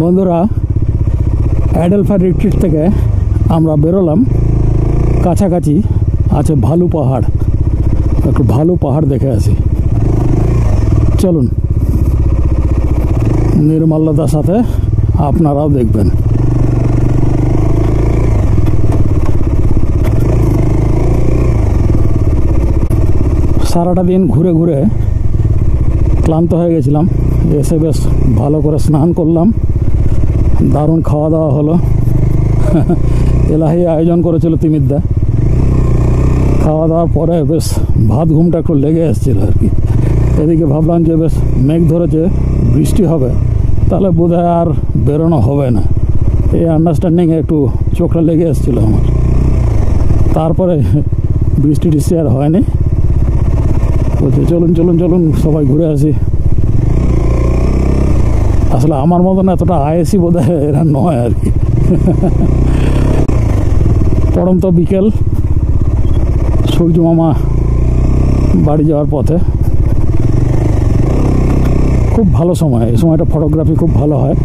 বন্ধুরা, অ্যাডেলফা রিট্রিট থেকে আমরা বেরোলাম। কাছাকাছি আছে ভালু পাহাড়, একটু ভালু পাহাড় দেখে আসি। চলুন, নির্মলতার সাথে আপনারাও দেখবেন। সারাটা দিন ঘুরে ঘুরে ক্লান্ত হয়ে গেছিলাম। এসে বেশ ভালো করে স্নান করলাম, দারুণ খাওয়া দাওয়া হলো। এলাহি আয়োজন করেছিল তিমিরদা। খাওয়া দাওয়ার পরে বেশ ভাত ঘুমটা একটু লেগে এসেছিল আর কি। এদিকে ভাবলাম যে বেশ মেঘ ধরেছে, বৃষ্টি হবে, তাহলে বোধহয় আর বেরোনো হবে না। এই আন্ডারস্ট্যান্ডিংয়ে একটু চোখটা লেগে এসেছিলো আমার। তারপরে বৃষ্টি টিষ্টি আর হয়নি। বলছে চলুন চলুন চলুন সবাই ঘুরে আসি। আসলে আমার মতন এতটা আয়েসি বোধহয় এরা নয় আর কি। পড়ন্ত বিকেল, সূর্য মামা বাড়ি যাওয়ার পথে। খুব ভালো সময়, এই সময়টা ফটোগ্রাফি খুব ভালো হয়।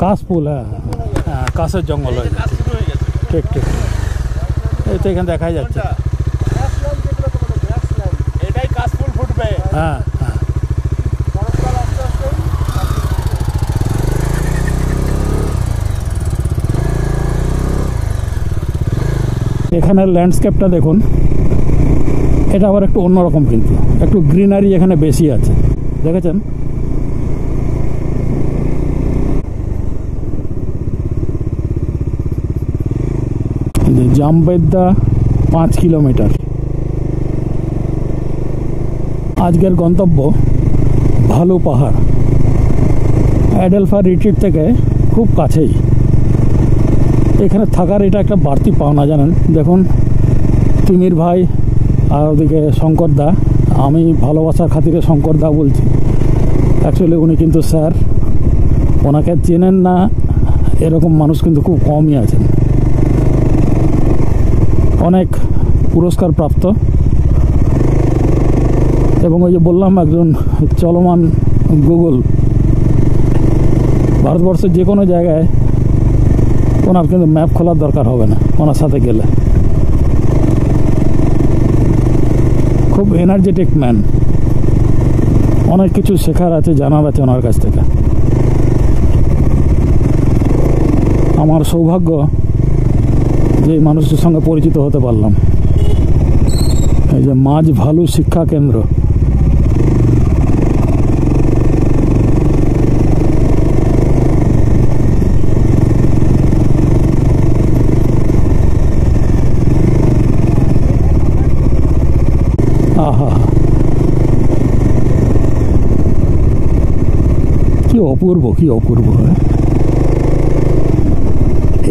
কাশফুল, হ্যাঁ কাশের জঙ্গল হয়ে গেছে। ঠিক ঠিক, এই তো এখানে দেখাই যাচ্ছে। এটাই কাশফুল ফুটবে। হ্যাঁ হ্যাঁ, এখানের ল্যান্ডস্কেপটা দেখুন। এটা আবার একটু অন্যরকম, কিন্তু একটু গ্রিনারি এখানে বেশি আছে, দেখেছেন? জামবেদা 5 কিলোমিটার। আজকের গন্তব্য ভালু পাহাড়। অ্যাডেলফা রিট্রিট থেকে খুব কাছেই। এখানে থাকার এটা একটা বাড়তি পাওনা, জানেন। দেখুন, তিমির ভাই আর ওদিকে শঙ্করদা। আমি ভালোবাসার খাতিরে শঙ্করদা বলছি, অ্যাকচুয়ালি উনি কিন্তু স্যার। ওনাকে চেনেন না এরকম মানুষ কিন্তু খুব কমই আছেন। অনেক পুরস্কার প্রাপ্ত, এবং ওই যে বললাম একজন চলমান গুগল। ভারতবর্ষের যে কোনো জায়গায় ওনার কিন্তু ম্যাপ খোলার দরকার হবে না ওনার সাথে গেলে। খুব এনার্জেটিক ম্যান। অনেক কিছু শেখার আছে, জানার আছে ওনার কাছ থেকে। আমার সৌভাগ্য যে মানুষটির সঙ্গে পরিচিত হতে পারলাম। এই যে মাঝ ভালু শিক্ষা কেন্দ্র। আহা, কি অপূর্ব, কি অপূর্ব।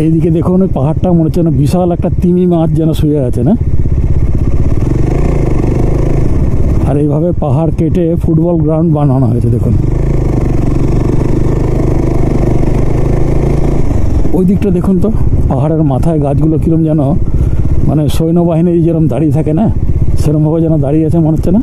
এইদিকে দেখুন, ওই পাহাড়টা মনে হচ্ছে না বিশাল একটা তিমি মাছ যেন শুয়ে আছে না। আর এইভাবে পাহাড় কেটে ফুটবল গ্রাউন্ড বানানো হয়েছে দেখুন। ওই দিকটা দেখুন তো, পাহাড়ের মাথায় গাছগুলো কিরম যেন, মানে সৈন্যবাহিনী যেরকম দাঁড়িয়ে থাকে না, সেরকমভাবে যেন দাঁড়িয়ে আছে মনে হচ্ছে না।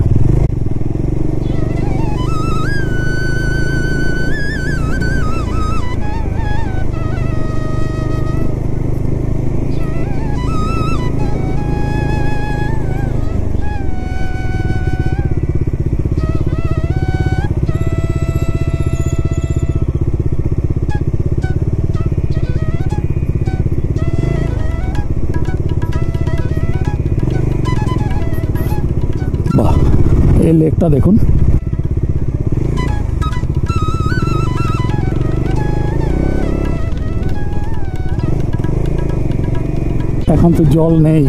এই লেকটা দেখুন। এখন তো জল নেই।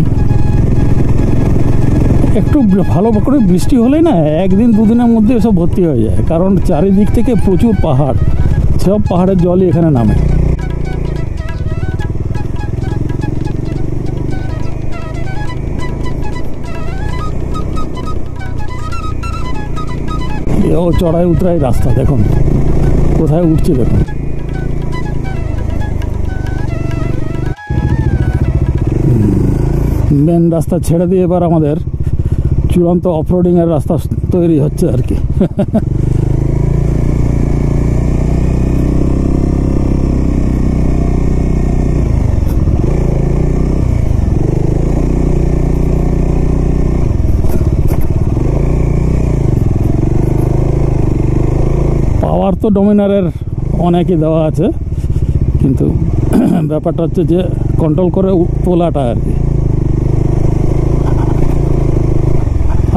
একটু ভালো করে বৃষ্টি হলে না, একদিন দুদিনের মধ্যে এসব ভর্তি হয়ে যায়। কারণ চারিদিক থেকে প্রচুর পাহাড়, সব পাহাড়ের জলই এখানে নামে। ও চড়াই উতরাই রাস্তা দেখুন কোথায় উঠছে দেখুন। মেন রাস্তা ছেড়ে দিয়ে এবার আমাদের চূড়ান্ত অফরোডিংয়ের রাস্তা তৈরি হচ্ছে আর কি। পাওয়ার তো ডমিনারের অনেকই দেওয়া আছে, কিন্তু ব্যাপারটা হচ্ছে যে কন্ট্রোল করে তোলাটা আর কি।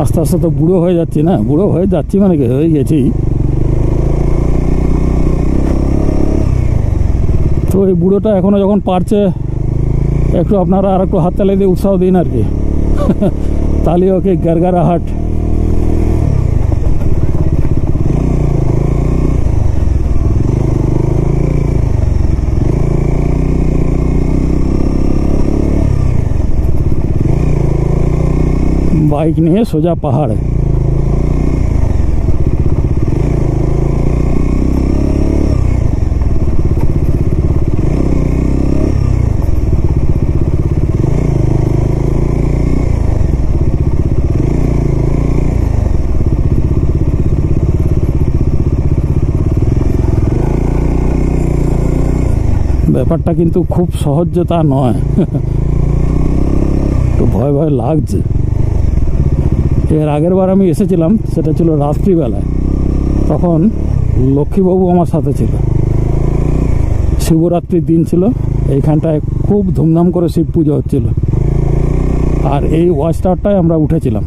আস্তে আস্তে তো বুড়ো হয়ে যাচ্ছি না, বুড়ো হয়ে যাচ্ছি মানে কি হয়ে গেছি। তো এই বুড়োটা এখনো যখন পারছে একটু আপনারা আর একটু হাততালি দিয়ে উৎসাহ দিন আর কি। তাহলে ওকে গারগারা হাট। বাইক নিয়ে সোজা পাহাড়ে। ব্যাপারটা কিন্তু খুব সহজ যে তা নয়, একটু ভয় ভয় লাগছে। এর আগের বার আমি এসেছিলাম, সেটা ছিল রাত্রিবেলায়, তখন লক্ষ্মীবাবু আমার সাথে ছিল। শিবরাত্রির দিন ছিল, এইখানটায় খুব ধুমধাম করে শিব পুজো হচ্ছিল, আর এই ওয়াচ টাওয়ারটায় আমরা উঠেছিলাম।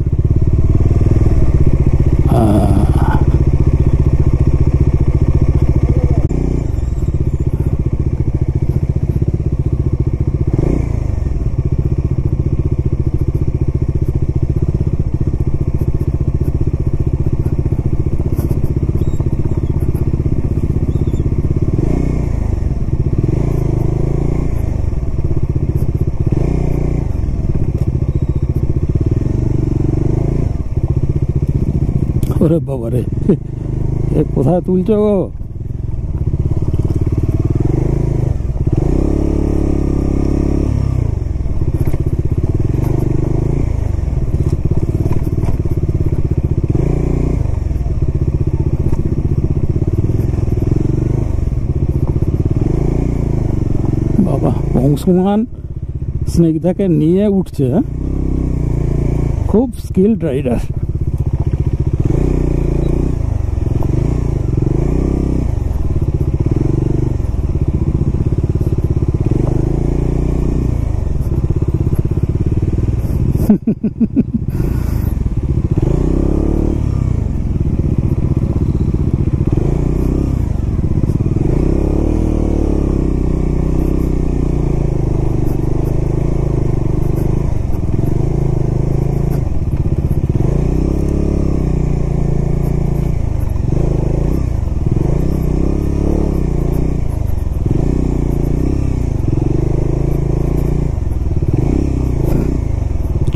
ওরে বাবা রে, এ কোথায় তুলছো গো? বাবা, অংশুমান স্নিগ্ধাকে নিয়ে উঠছে, খুব স্কিল্ড রাইডার।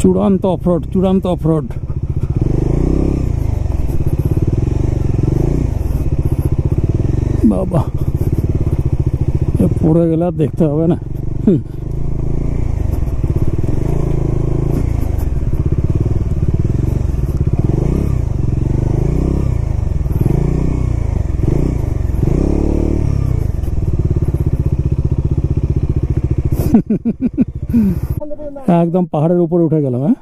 চূড়ান্ত অফরোড, চূড়ান্ত অফরোড। বাবা, এ পড়ে গেলে আর দেখতে হবে না। একদম পাহাড়ের উপরে উঠে গেলাম। হ্যাঁ,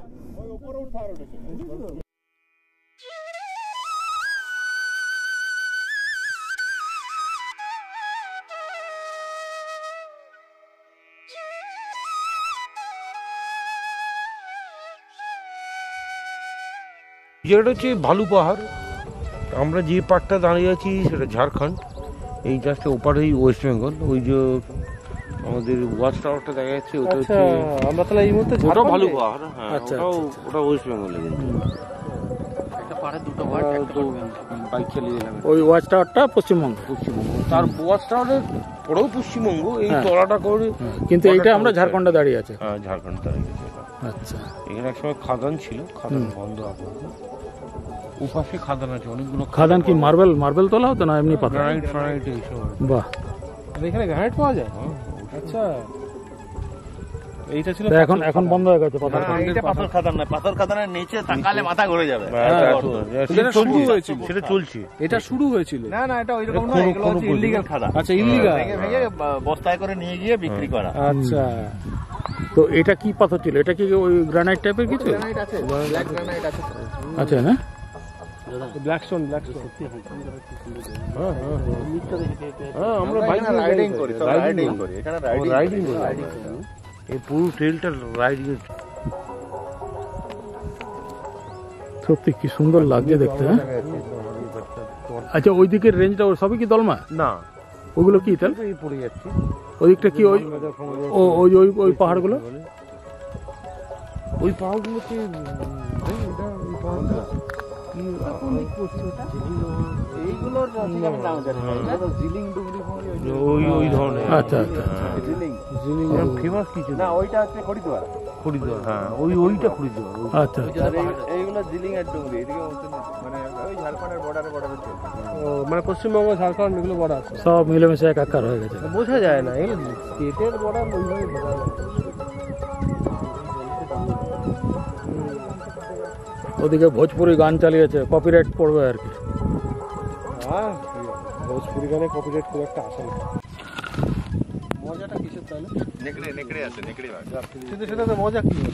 যেটা হচ্ছে ভালু পাহাড়। আমরা যে পার্টটা দাঁড়িয়ে আছি সেটা ঝাড়খণ্ড, এই জাস্ট ওপারেই ওয়েস্ট বেঙ্গল। ওই যে আমাদের ওয়াচ টাওয়ারটা দেখা যাচ্ছে, ওটা হচ্ছে আমরা তাহলে এই মুহূর্তে ওটা ভালু পাহাড়। হ্যাঁ, আচ্ছা, ওটা ওয়েস্ট বেঙ্গলে। একটা পাহাড়ের দুটো পাহাড়, তো বাইক চালিয়ে গেলাম। ওই ওয়াচ টাওয়ারটা পশ্চিমবঙ্গ। পশ্চিমবঙ্গ, তার ওয়াচ টাওয়ারের পরেও পশ্চিমবঙ্গ, এই তলাটা করে। কিন্তু এইটা আমরা ঝাড়খণ্ডে দাঁড়িয়ে আছে। হ্যাঁ, ঝাড়খণ্ড দাঁড়িয়ে গেছে। আচ্ছা, এখানে একসময় খাদান ছিল, খাদান বন্ধ আপাতত। ওপাশে খাদান আছে অনেকগুলো। খাদান কি মার্বেল তোলা হতো না এমনি পাথর? গ্রানাইট ফ্রানাইট এইসব আর কি। বাহ, আর এখানে গ্রানাইট পাওয়া যায়? আচ্ছা, এইটা ছিল তা এখন বন্ধ হয়ে গেছে পাথর? এটা পাথর খাদান না, পাথর খাদানের নিচে তাকালে মাথা ঘুরে যাবে। এটা শুরু হয়েছিল, সেটা চলছে। এটা শুরু হয়েছিল। না না, এটা ওইরকম না, এগুলো হচ্ছে ইল্লিগাল খাদান। আচ্ছা, ইল্লিগাল। ভেঙে ভেঙে বস্তায় করে নিয়ে গিয়ে বিক্রি করা। আচ্ছা, তো এটা কি পাথর ছিল? এটা কি ওই গ্রানাইট টাইপের কিছু? গ্রানাইট আছে, ব্ল্যাক গ্রানাইট আছে। আচ্ছা না, ব্ল্যাকস্টোন। হ্যাঁ, আমরা বাইক রাইডিং করি, সব রাইডিং করি এখানে, রাইডিং করি। এই পুরো ট্রেলটা রাইডিং। সত্যি কি সুন্দর লাগছে দেখতে। হ্যাঁ, আচ্ছা ওই দিকের রেঞ্জটা সবই কি দলমা? না, ওগুলো কি তাহলে এই পড়ে যাচ্ছে। ওই দিকটা কি ওই ওই পাহাড়গুলো? ওই পাহাড়গুলোতে এইগুলোর ঠিক আমি নাম জানি না, এটা তো জিলিং ডুবরি ওই ধরনের। আচ্ছা আচ্ছা, জিলিং ফেমাস কিছু না, ওইটা হচ্ছে খড়িদুয়ার। খড়িদুয়ার। হ্যাঁ, ওইটা খড়িদুয়ার। আচ্ছা আচ্ছা। আর এইগুলো জিলিং আর ডুবরি, এদিকে মানে ওই ঝাড়খণ্ডের বর্ডারে চলছে। মানে পশ্চিমবঙ্গ, ঝাড়খণ্ড এগুলো বড় আছে, সব মিলেমিশে একাকার হয়ে গেছে। বোঝা যায় না। এগুলো স্টেটের বর্ডার ওইভাবে বোঝা যায় না। ওদিকে ভোজপুরি গান চালিয়েছে, কপিরাইট পড়বে আর কি। হ্যাঁ, ভোজপুরি গানে কপিরাইট খুব একটা আসে না। মজাটা কিসের তাহলে? নেকড়ে আছে, নেকড়ে বাঘ। কিন্তু সেটা তো মজা কি হলো?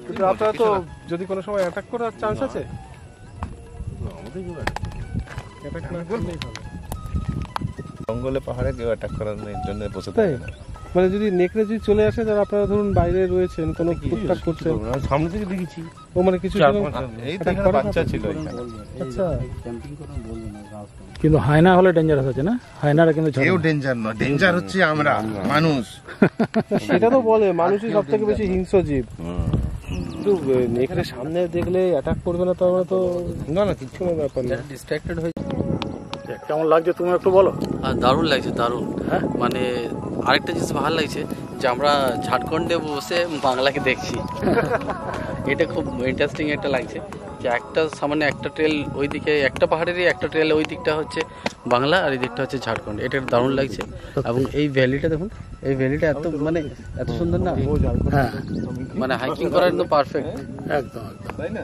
কিন্তু আপনারা তো যদি কোনো সময় অ্যাটাক করার চান্স আছে, অ্যাটাক না করলেই ভালো। জঙ্গলে পাহাড়ে কেউ অ্যাটাক করার জন্য বসে তাই? থাকে না। মানে যদি নেকড়ে যদি চলে আসে, তাহলে আপনারা ধরুন বাইরে রয়েছেন, কোনো টুকটাক করছেন, সামনে থেকে দেখেছি। ও মানে কিছু চার সেরকম- পাঁচটা। এই তো এখানে বাচ্চা ছিল এখানে। আচ্ছা, কিন্তু হায়না হলে ডেঞ্জারাস আছে না? হায়নারা কিন্তু ছাড়ে কেউ না। ডেঞ্জার নয়, ডেঞ্জার হচ্ছে আমরা মানুষ। সেটা তো বলে মানুষই সব থেকে বেশি হিংস্র জীব। কিন্তু নেকড়ে সামনে দেখলে অ্যাটাক করবে না, তো আমরা তো না না, কিছু না, ব্যাপার না। ডিস্ট্রাক্টেড হয়ে কেমন লাগছে তুমি একটু বলো। আর দারুণ লাগছে, দারুণ। হ্যাঁ? মানে আরেকটা জিনিস ভালো লাগছে যে আমরা ঝাড়খণ্ডে বসে বাংলাকে দেখছি। এটা খুব ইন্টারেস্টিং একটা লাগছে যে একটা সামান্য একটা ট্রেল ওইদিকে, একটা পাহাড়েরই একটা ট্রেল ওই দিকটা হচ্ছে বাংলা আর এই দিকটা হচ্ছে ঝাড়খণ্ড। এটা দারুণ লাগছে। এবং এই ভ্যালিটা দেখুন, এই ভ্যালিটা এত মানে এত সুন্দর না, হ্যাঁ, মানে হাইকিং করার একদম পারফেক্ট। একদম একদম, তাই না?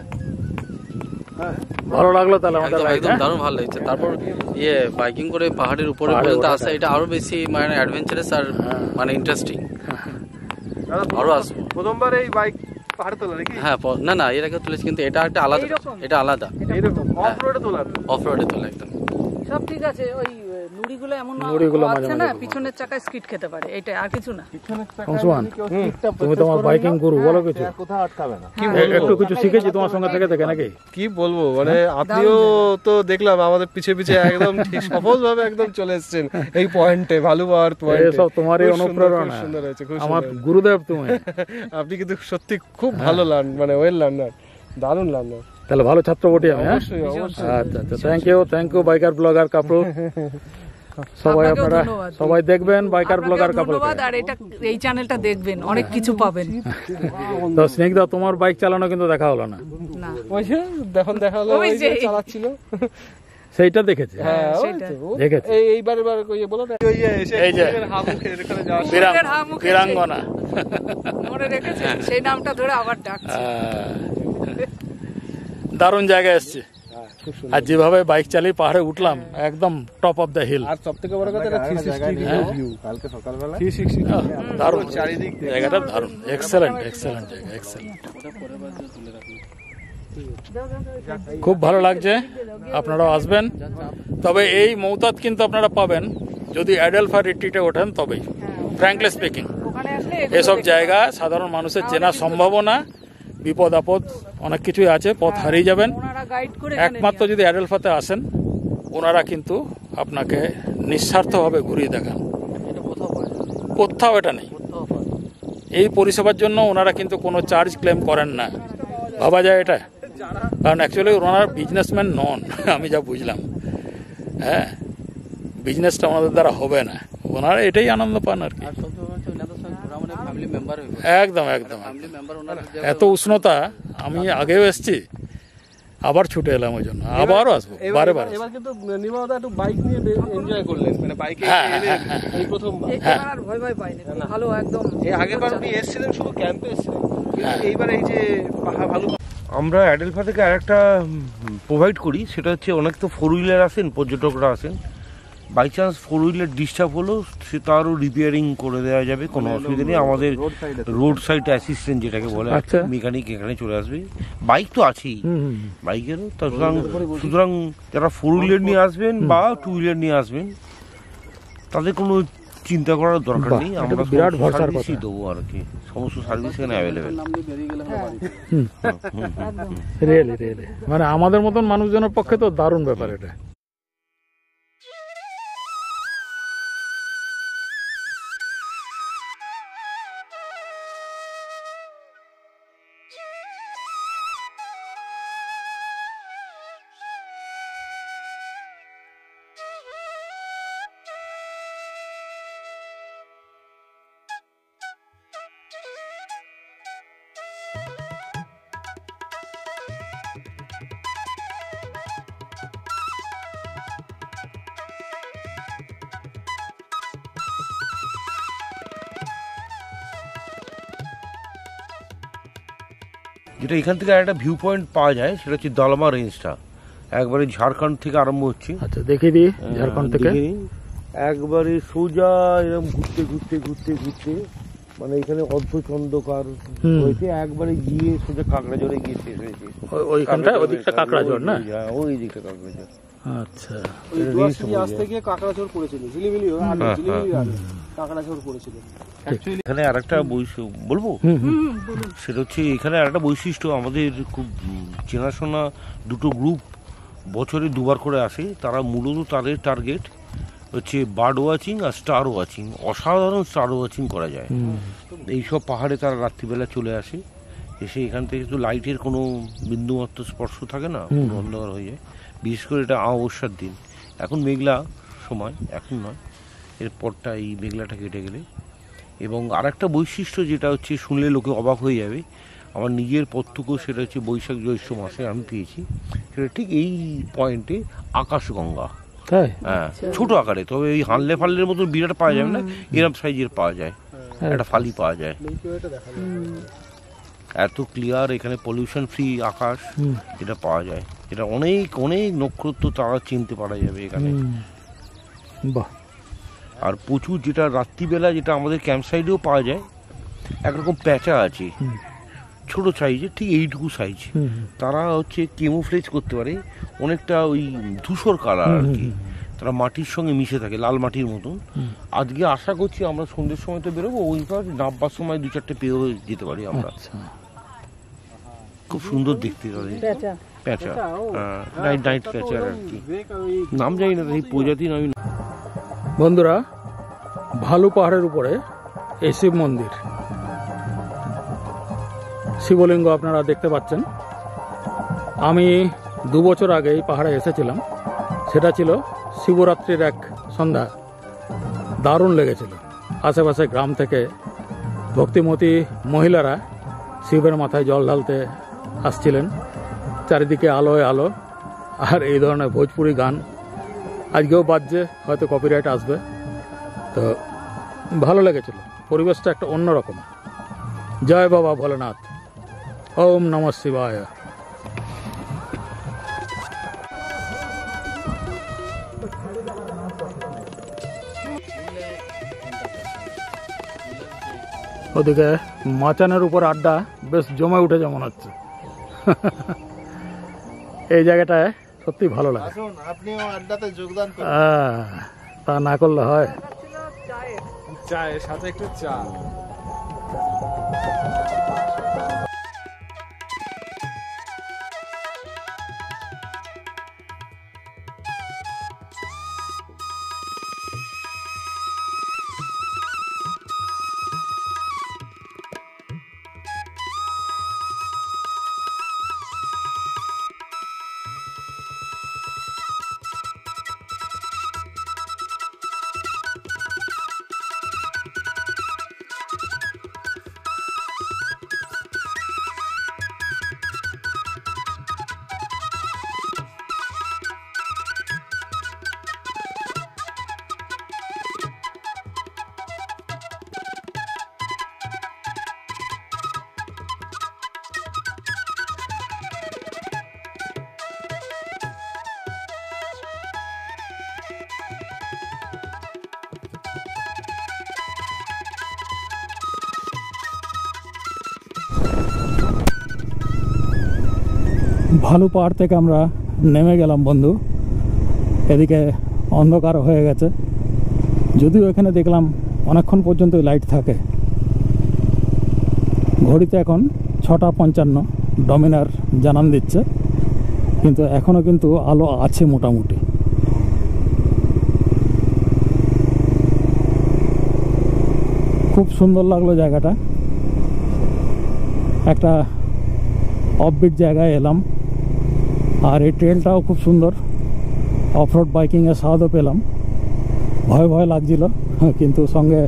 ভালো লাগলো তাহলে আমাদের একদম ride, একদম হ্যাঁ? দারুণ ভালো লাগছে। তারপর বাইকিং করে পাহাড়ের উপরে পর্যন্ত আসা, এটা আরো বেশি মানে অ্যাডভেঞ্চারাস আর মানে ইন্টারেস্টিং। আরো আসবো। প্রথমবার এই বাইক পাহাড়ে তোলা নাকি? হ্যাঁ, না না, এর আগে তুলেছি, কিন্তু এটা একটা আলাদা, এটা আলাদা এইরকম অফ রোডে তোলা? অফ রোডে তোলা একদম। সব ঠিক আছে, ওই নুড়িগুলো এমন নুড়িগুলো মাঝে আছে মাঝে না, ঘুরে। পিছনের চাকায় স্কিড খেতে পারে, এটা আর কিছু না। অংশুমান, তুমি তোমার বাইকিং গুরু, বলো কিছু। কোথাও আটকাবে না। একটু কিছু শিখেছি তোমার সঙ্গে থেকে নাকি? কি বলবো, মানে আপনিও তো দেখলাম আমাদের পিছে পিছে একদম ঠিক সফল ভাবে একদম চলে এসেছেন এই পয়েন্টে, ভালুবাহার পয়েন্টে। এসব তোমারই অনুপ্রেরণা, সুন্দর হয়েছে, খুব আমার সুন্দর। গুরুদেব তুমি। আপনি কিন্তু সত্যি খুব ভালো লার্ন, মানে ওয়েল লার্নার, দারুণ লার্নার। তাহলে ভালো ছাত্র বটি আমি, হ্যাঁ? অবশ্যই অবশ্যই। আচ্ছা আচ্ছা, thank you biker blogger couple. সবাই আপনাকেও আপনারা ধন্যবাদ। সবাই দেখবেন বাইকার আপনাকেও ব্লগার কাপল। ধন্যবাদ, আর এটা এই চ্যানেলটা দেখবেন, অনেক কিছু পাবেন। তো স্নেকদা, তোমার বাইক চালানো কিন্তু দেখা হলো না। না, ওই যে দেখা হলো, ওই ওই যে যে। চালাচ্ছিল। সেইটা দেখেছে। হ্যাঁ, ওই সেটা। তো। দেখেছে। এইবার বলো না, ওই যে এসে এই যে। হা মুখে এখানে যাওয়া। কুকুরের হা মুখে বীরাঙ্গনা। মনে রেখেছেন সেই নামটা ধরে আবার ডাকছে। দারুণ জায়গায় এসছে। আর যেভাবে বাইক চালিয়ে পাহাড়ে উঠলাম, একদম টপ অফ দ্য হিল। আর সব থেকে বড় কথা, এটা 360 ভিউ। কালকে সকালবেলা 360 দারুণ চারিদিক জায়গাটা, দারুণ, এক্সেলেন্ট জায়গা, এক্সেলেন্ট। খুব ভালো লাগছে, আপনারাও আসবেন। তবে এই মৌতাদ কিন্তু আপনারা পাবেন যদি অ্যাডেলফা রিট্রিটে ওঠেন, তবেই। ফ্র্যাঙ্কলি স্পিকিং, ওখানে আসলে এসব জায়গা সাধারণ মানুষের চেনা সম্ভাবনা, বিপদ আপদ অনেক কিছুই আছে, পথ হারিয়ে যাবেন। ওনারা গাইড করে একমাত্র যদি অ্যাডেলফাতে আসেন, ওনারা কিন্তু আপনাকে নিঃস্বার্থভাবে ঘুরিয়ে দেখান। এটা কোথাও পায় না, কোথাও এটা নেই। কোথাও পায় না। এই পরিষেবার জন্য ওনারা কিন্তু কোনো চার্জ ক্লেম করেন না। ভাবা যায় এটা, কারণ অ্যাকচুয়ালি ওনারা বিজনেসম্যান নন, আমি যা বুঝলাম। হ্যাঁ, বিজনেসটা ওনাদের দ্বারা হবে না, ওনারা এটাই আনন্দ পান আর কি। আর সবচেয়ে বড় হচ্ছে ওনাদের সঙ্গে ঘোরা মানে ফ্যামিলি মেম্বার হয়ে একদম একদম, ফ্যামিলি মেম্বার ওনার এত উষ্ণতা, আমি আগেও এসেছি, আবার ছুটে এলাম ওই জন্য, আবারও আসবো, বারে বারে। এবার কিন্তু নিমাদা একটু বাইক নিয়ে এনজয় করলেন, মানে বাইকে এই প্রথমবার। এবার আর ভয় ভয় পাইনি, ভালো একদম। এই আগের বার আপনি এসেছিলেন শুধু ক্যাম্পে এসেছিলেন, কিন্তু এইবার এই যে ভালো। আমরা অ্যাডেলফা থেকে আরেকটা প্রোভাইড করি, সেটা হচ্ছে অনেক তো 4 হুইলার আসেন, পর্যটকরা আসেন, বাই চান্স 4 হুইলার ডিস্টার্ব হলো সে তারও রিপেয়ারিং করে দেওয়া যাবে, কোনো অসুবিধা নেই। আমাদের রোড সাইড অ্যাসিস্ট্যান্ট যেটাকে বলে, আচ্ছা। মেকানিক এখানে চলে আসবে, বাইক তো আছেই, বাইকেরও। সুতরাং যারা 4 হুইলার নিয়ে আসবেন বা 2 হুইলার নিয়ে আসবেন তাদের কোনো চিন্তা করার দরকার নেই, আমরা বিরাট ভরসার কথা দেবো আর কি, সমস্ত সার্ভিস এখানে অ্যাভেলেবেল। রিয়েলি রিয়েলি, মানে আমাদের মতন মানুষজনের পক্ষে তো দারুণ ব্যাপার এটা। যেটা এখান থেকে একটা ভিউ পয়েন্ট পাওয়া যায় সেটা হচ্ছে দলমা রেঞ্জটা, একবারে ঝাড়খণ্ড থেকে আরম্ভ হচ্ছে। আচ্ছা দেখিয়ে দিই ঝাড়খণ্ড থেকে। দেখে নিন, একবারে সোজা এরকম ঘুরতে ঘুরতে ঘুরতে ঘুরতে, মানে এখানে অর্ধচন্দ্রকার হয়েছে, একবারে গিয়ে সোজা কাঁকড়াঝড়ে গিয়ে শেষ হয়েছে। ওইখানটা ওদিকটা কাঁকড়াঝড় না? ওই দিকটা কাঁকড়াঝড়। আচ্ছা, আসতে গিয়ে কাঁকড়াঝড় পড়েছিল, ঝিলিমিলি কাঁকড়াঝড় পড়েছিল। এখানে আর একটা বলবো, সেটা হচ্ছে এখানে আর একটা বৈশিষ্ট্য, আমাদের খুব চেনাশোনা দুটো গ্রুপ বছরে 2বার করে আসে, তারা মূলত তাদের টার্গেট হচ্ছে বার্ড ওয়াচিং আর স্টার ওয়াচিং। অসাধারণ স্টার ওয়াচিং করা যায় এইসব পাহাড়ে, তারা রাত্রিবেলা চলে আসে, এসে এখান থেকে তো লাইটের কোনো বিন্দুমাত্র স্পর্শ থাকে না, পুরো অন্ধকার হয়ে যায়। বিশেষ করে এটা অমাবস্যার দিন, এখন মেঘলা সময়, এখন নয়, এরপরটা এই মেঘলাটা কেটে গেলে। এবং আরেকটা বৈশিষ্ট্য যেটা হচ্ছে শুনলে লোকে অবাক হয়ে যাবে, আমার নিজের প্রত্যক্ষ, সেটা হচ্ছে বৈশাখ জ্যৈষ্ঠ মাসে আমি পেয়েছি, সেটা ঠিক এই পয়েন্টে আকাশগঙ্গা। তাই? হ্যাঁ, ছোট আকারে, তবে এই হানলে ফাললের মতো বিরাট পাওয়া যাবে না, এরম সাইজের পাওয়া যায়, একটা ফালি পাওয়া যায়। এত ক্লিয়ার এখানে, পলিউশন ফ্রি আকাশ এটা পাওয়া যায়, এটা অনেক অনেক নক্ষত্র তারা চিনতে পারা যাবে এখানে। বাহ। আর প্রচুর যেটা রাত্রিবেলা, যেটা আমাদের ক্যাম্প সাইডেও পাওয়া যায়, একরকম প্যাঁচা আছে ছোট সাইজের, ঠিক এইটুকু সাইজ, তারা হচ্ছে কেমোফ্লেজ করতে পারে অনেকটা ওই ধূসর কালার আর কি, তারা মাটির সঙ্গে মিশে থাকে, লাল মাটির মতন। আজকে আশা করছি আমরা সন্ধ্যের সময় তো বেরোবো, ওইবার নামবার সময় 2-4টে পেয়েও যেতে পারি আমরা। খুব সুন্দর দেখতে তাদের প্যাঁচা, নাইট নাইট প্যাঁচা আর কি, নাম জানি না, এই প্রজাতি নামই। বন্ধুরা, ভালু পাহাড়ের উপরে এই শিব মন্দির, শিবলিঙ্গ আপনারা দেখতে পাচ্ছেন। আমি 2 বছর আগে এই পাহাড়ে এসেছিলাম, সেটা ছিল শিবরাত্রির এক সন্ধ্যা, দারুণ লেগেছিল। আশেপাশে গ্রাম থেকে ভক্তিমতী মহিলারা শিবের মাথায় জল ঢালতে আসছিলেন, চারিদিকে আলোয় আলো, আর এই ধরনের ভোজপুরি গান আজকেও বাজছে, হয়তো কপিরাইট আসবে, তো ভালো লেগেছিল, পরিবেশটা একটা অন্যরকম। জয় বাবা ভোলেনাথ, ওম নমঃ শিবায়। ওদিকে মাচানের উপর আড্ডা বেশ জমে উঠেছে মনে হচ্ছে। এই জায়গাটায় সত্যি ভালো লাগে, আপনিও আড্ডাতে যোগদান করুন। তা না করলে হয়? চায়ের সাথে একটু চা। ভালু পাহাড় থেকে আমরা নেমে গেলাম বন্ধু। এদিকে অন্ধকার হয়ে গেছে, যদিও এখানে দেখলাম অনেকক্ষণ পর্যন্ত লাইট থাকে। ঘড়িতে এখন 6:55 ডমিনার জানান দিচ্ছে, কিন্তু এখনও কিন্তু আলো আছে মোটামুটি। খুব সুন্দর লাগলো জায়গাটা, একটা অফবিট জায়গায় এলাম। আর এই ট্রেলটাও খুব সুন্দর, অফরোড বাইকিংয়ের স্বাদও পেলাম। ভয় ভয় লাগছিল, কিন্তু সঙ্গে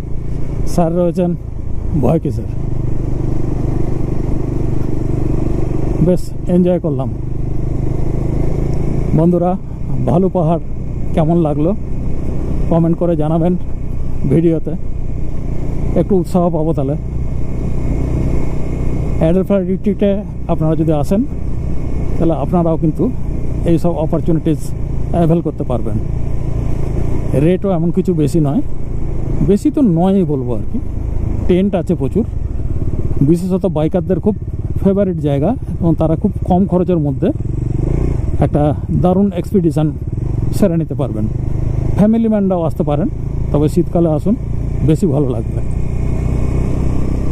স্যার রয়েছেন, ভয় কিসের। বেশ এনজয় করলাম। বন্ধুরা, ভালু পাহাড় কেমন লাগলো কমেন্ট করে জানাবেন ভিডিওতে, একটু উৎসাহ পাবো। তাহলে অ্যাডেলফার রিট্রিটে আপনারা যদি আসেন, তাহলে আপনারাও কিন্তু এইসব অপরচুনিটিস অ্যাভেল করতে পারবেন। রেটও এমন কিছু বেশি নয়, বেশি তো নয়ই বলবো আর কি। টেন্ট আছে প্রচুর, বিশেষত বাইকারদের খুব ফেভারিট জায়গা, এবং তারা খুব কম খরচের মধ্যে একটা দারুণ এক্সপিডিশন সেরে নিতে পারবেন। ফ্যামিলি ম্যানরাও আসতে পারেন, তবে শীতকালে আসুন, বেশি ভালো লাগবে।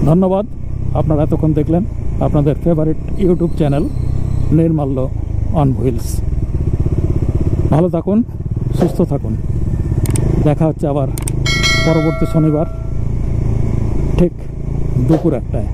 ধন্যবাদ, আপনারা এতক্ষণ দেখলেন আপনাদের favourite YouTube channel Nirmalya on wheels. ভালো থাকুন, সুস্থ থাকুন। দেখা হচ্ছে আবার পরবর্তী শনিবার ঠিক দুপুর 1টায়।